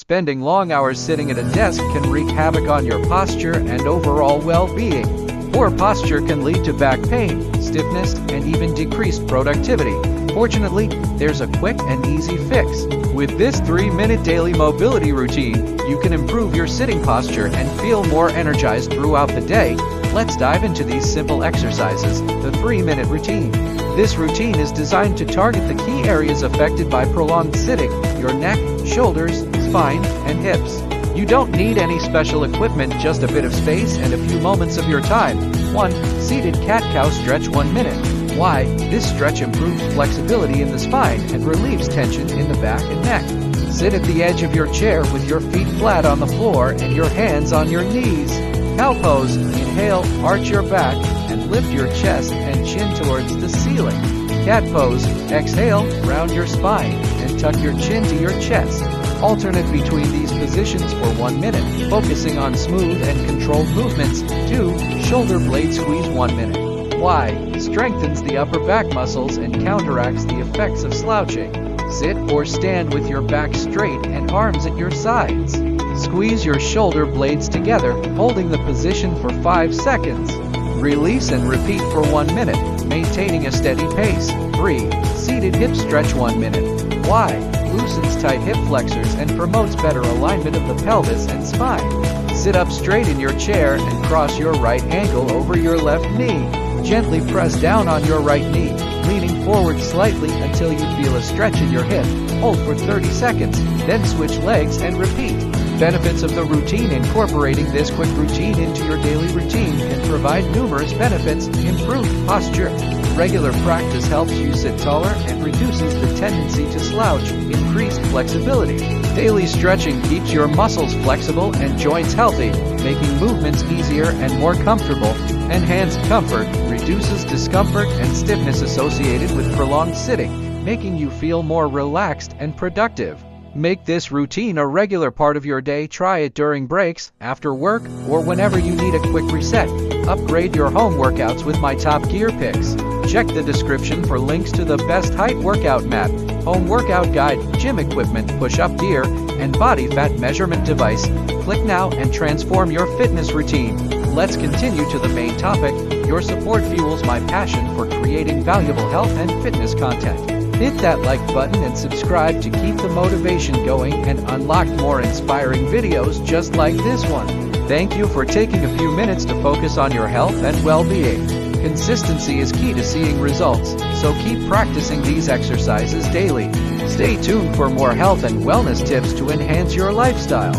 Spending long hours sitting at a desk can wreak havoc on your posture and overall well-being. Poor posture can lead to back pain, stiffness, and even decreased productivity. Fortunately, there's a quick and easy fix. With this 3-minute daily mobility routine, you can improve your sitting posture and feel more energized throughout the day. Let's dive into these simple exercises, the 3-minute routine. This routine is designed to target the key areas affected by prolonged sitting: your neck, shoulders, spine, and hips. You don't need any special equipment, just a bit of space and a few moments of your time. 1. Seated cat-cow stretch 1 minute. Why? This stretch improves flexibility in the spine and relieves tension in the back and neck. Sit at the edge of your chair with your feet flat on the floor and your hands on your knees. Cow pose. Inhale, arch your back, and lift your chest and chin towards the ceiling. Cat pose. Exhale, round your spine, and tuck your chin to your chest. Alternate between these positions for 1 minute, focusing on smooth and controlled movements. 2. Shoulder blade squeeze 1 minute. Why? Strengthens the upper back muscles and counteracts the effects of slouching. Sit or stand with your back straight and arms at your sides. Squeeze your shoulder blades together, holding the position for 5 seconds. Release and repeat for 1 minute, maintaining a steady pace. 3. Seated hip stretch 1 minute. Why? Loosens tight hip flexors and promotes better alignment of the pelvis and spine. Sit up straight in your chair and cross your right ankle over your left knee. Gently press down on your right knee, leaning forward slightly until you feel a stretch in your hip. Hold for 30 seconds, then switch legs and repeat. Benefits of the routine: incorporating this quick routine into your daily routine can provide numerous benefits. Improved posture. Regular practice helps you sit taller and reduces the tendency to slouch. Increased flexibility. Daily stretching keeps your muscles flexible and joints healthy, making movements easier and more comfortable. Enhanced comfort. Reduces discomfort and stiffness associated with prolonged sitting, making you feel more relaxed and productive. Make this routine a regular part of your day. Try it during breaks, after work, or whenever you need a quick reset. Upgrade your home workouts with my top gear picks. Check the description for links to the best height workout mat, home workout guide, gym equipment, push-up gear, and body fat measurement device. Click now and transform your fitness routine. Let's continue to the main topic. Your support fuels my passion for creating valuable health and fitness content. Hit that like button and subscribe to keep the motivation going and unlock more inspiring videos just like this one. Thank you for taking a few minutes to focus on your health and well-being. Consistency is key to seeing results, so keep practicing these exercises daily. Stay tuned for more health and wellness tips to enhance your lifestyle.